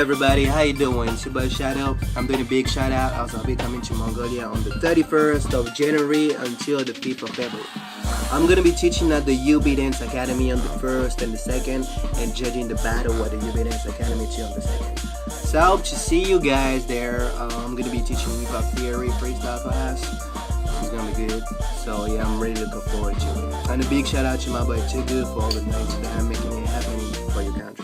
everybody, how you doing? It's your boy Shadow. I'm doing a big shout out. I'll be coming to Mongolia on the 31st of January until the 5th of February. I'm gonna be teaching at the UB Dance Academy on the 1st and the 2nd, and judging the battle at the UB Dance Academy too on the 2nd. So I hope to see you guys there. I'm gonna be teaching hip hop theory freestyle class. It's gonna be good. So yeah, I'm really looking forward to it. And a big shout out to my boy Chigu for all the nice time making it happen for your country.